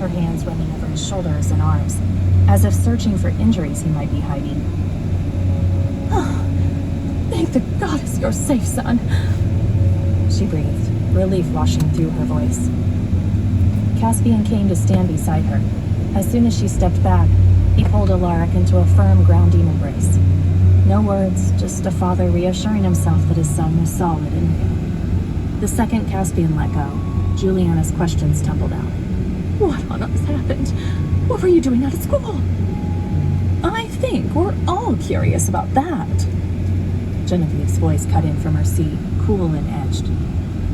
her hands running over his shoulders and arms, as if searching for injuries he might be hiding. Oh, thank the goddess you're safe, son. She breathed, relief washing through her voice. Caspian came to stand beside her. As soon as she stepped back, he pulled Alaric into a firm, grounding embrace. No words, just a father reassuring himself that his son was solid and real. The second Caspian let go, Juliana's questions tumbled out. What on earth happened? What were you doing out of school? I think we're all curious about that. Genevieve's voice cut in from her seat, cool and edged.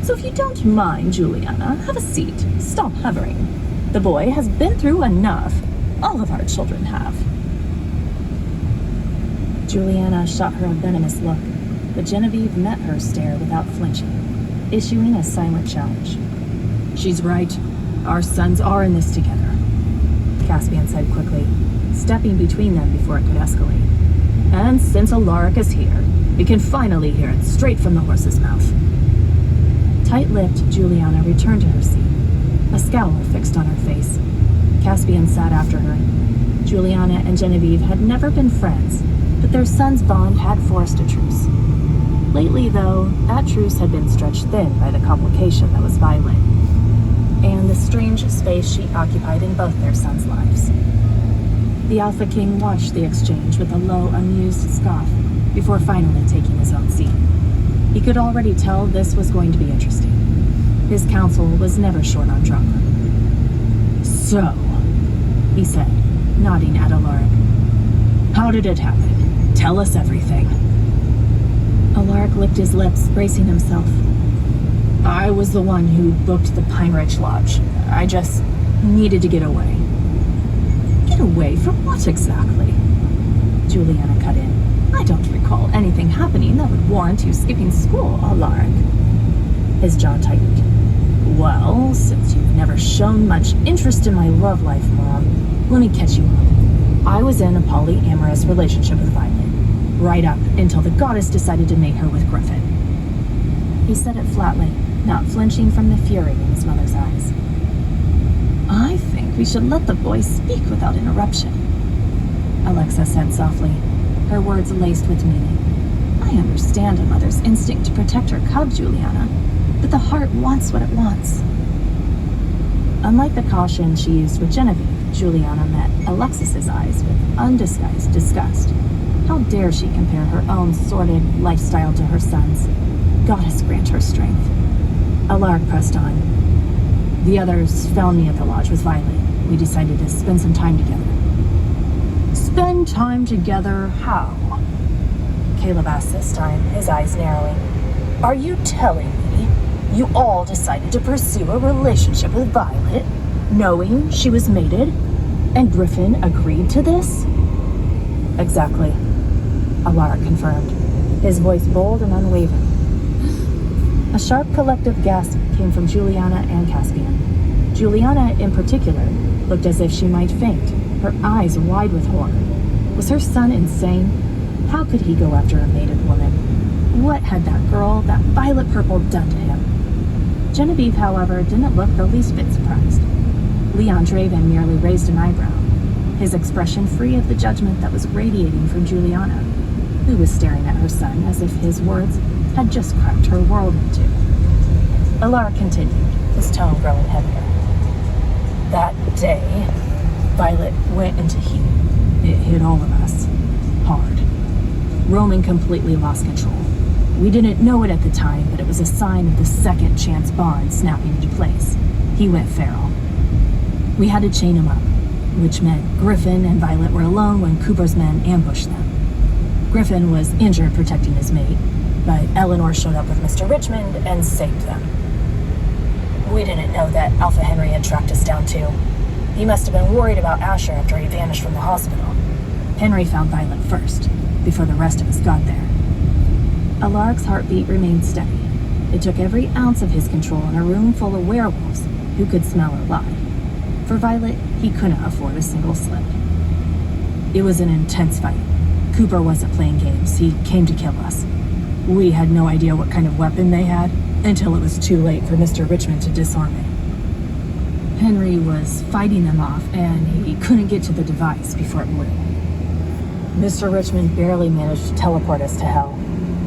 So if you don't mind, Juliana, have a seat. Stop hovering. The boy has been through enough. All of our children have. Juliana shot her a venomous look, but Genevieve met her stare without flinching, issuing a silent challenge. She's right. Our sons are in this together, Caspian said quickly, stepping between them before it could escalate. And since Alaric is here, we can finally hear it straight from the horse's mouth. Tight-lipped, Juliana returned to her seat, a scowl fixed on her face. Caspian sat after her. Juliana and Genevieve had never been friends, but their son's bond had forced a truce. Lately, though, that truce had been stretched thin by the complication that was Violet, and the strange space she occupied in both their sons' lives. The Alpha King watched the exchange with a low, amused scoff before finally taking his own seat. He could already tell this was going to be interesting. His counsel was never short on drama. So, he said, nodding at Alaric. How did it happen? Tell us everything. Alaric licked his lips, bracing himself. I was the one who booked the Pine Ridge Lodge. I just needed to get away. Get away from what exactly? Juliana cut in. I don't recall anything happening that would warrant you skipping school, Alaric. His jaw tightened. Well, since you've never shown much interest in my love life, Mom, let me catch you up. I was in a polyamorous relationship with Violet, right up until the goddess decided to mate her with Griffin. He said it flatly, not flinching from the fury in his mother's eyes. I think we should let the boy speak without interruption, Alexa said softly, her words laced with meaning. I understand a mother's instinct to protect her cub, Juliana, but the heart wants what it wants. Unlike the caution she used with Genevieve, Juliana met Alexis's eyes with undisguised disgust. How dare she compare her own sordid lifestyle to her son's? Goddess grant her strength. Alaric pressed on. The others found me at the lodge with Violet. We decided to spend some time together. Spend time together how? Caleb asked this time, his eyes narrowing. Are you telling me you all decided to pursue a relationship with Violet, knowing she was mated, and Griffin agreed to this? Exactly, Alaric confirmed, his voice bold and unwavering. A sharp collective gasp came from Juliana and Caspian. Juliana, in particular, looked as if she might faint, her eyes wide with horror. Was her son insane? How could he go after a mated woman? What had that girl, that Violet Purple, done to him? Genevieve, however, didn't look the least bit surprised. Leon Draven merely raised an eyebrow, his expression free of the judgment that was radiating from Juliana, who was staring at her son as if his words had just cracked her world in two. Alaric continued, his tone growing heavier. That day, Violet went into heat. It hit all of us. Hard. Roman completely lost control. We didn't know it at the time, but it was a sign of the second chance bond snapping into place. He went feral. We had to chain him up, which meant Griffin and Violet were alone when Cooper's men ambushed them. Griffin was injured protecting his mate, but Eleanor showed up with Mr. Richmond and saved them. We didn't know that Alpha Henry had tracked us down too. He must have been worried about Asher after he vanished from the hospital. Henry found Violet first, before the rest of us got there. Alaric's heartbeat remained steady. It took every ounce of his control in a room full of werewolves who could smell or lie. For Violet, he couldn't afford a single slip. It was an intense fight. Cooper wasn't playing games. He came to kill us. We had no idea what kind of weapon they had until it was too late for Mr. Richmond to disarm it. Henry was fighting them off, and he couldn't get to the device before it blew. Mr. Richmond barely managed to teleport us to hell,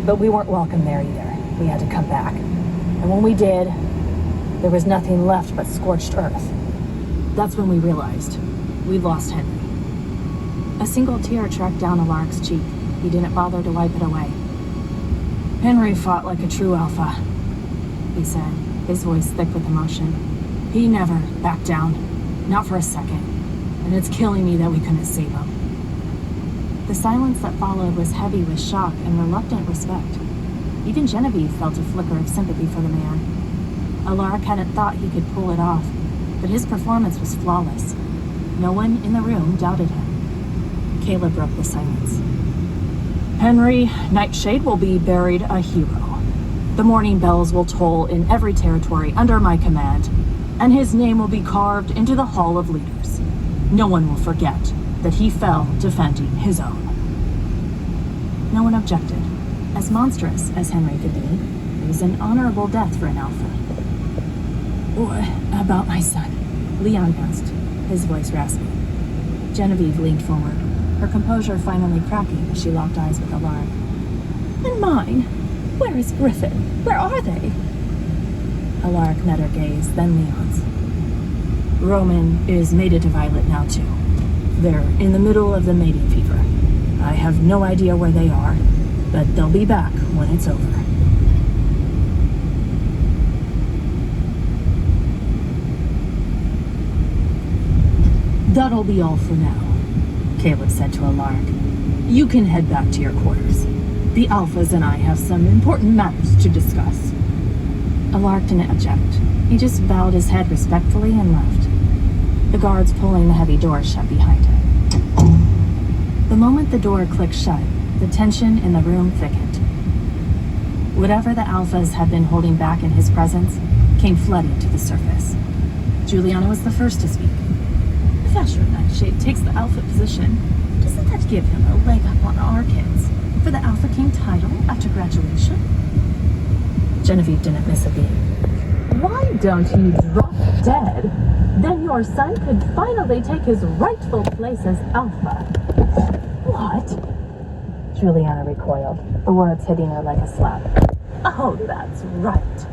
but we weren't welcome there either. We had to come back. And when we did, there was nothing left but scorched earth. That's when we realized we'd lost Henry. A single tear tracked down Alaric's cheek. He didn't bother to wipe it away. Henry fought like a true alpha, he said, his voice thick with emotion. He never backed down, not for a second, and it's killing me that we couldn't save him. The silence that followed was heavy with shock and reluctant respect. Even Genevieve felt a flicker of sympathy for the man. Alaric hadn't thought he could pull it off, but his performance was flawless. No one in the room doubted him. Caleb broke the silence. Henry Nightshade will be buried a hero. The morning bells will toll in every territory under my command, and his name will be carved into the Hall of Leaders. No one will forget that he fell defending his own. No one objected. As monstrous as Henry could be, it was an honorable death for an alpha. What about my son? Leon asked, his voice raspy. Genevieve leaned forward, her composure finally cracking as she locked eyes with Alaric. And mine? Where is Griffin? Where are they? Alaric met her gaze, then Leon's. Roman is mated to Violet now, too. They're in the middle of the mating fever. I have no idea where they are, but they'll be back when it's over. That'll be all for now, Caleb said to Alaric. You can head back to your quarters. The Alphas and I have some important matters to discuss. Alaric didn't object. He just bowed his head respectfully and left, the guards pulling the heavy door shut behind him. The moment the door clicked shut, the tension in the room thickened. Whatever the Alphas had been holding back in his presence came flooding to the surface. Juliana was the first to speak. If Asher Nightshade takes the Alpha position, doesn't that give him a leg up on our kids for the Alpha King title after graduation? Genevieve didn't miss a beat. Why don't you drop dead? Then your son could finally take his rightful place as Alpha. What? Juliana recoiled, the words hitting her like a slap. Oh, that's right.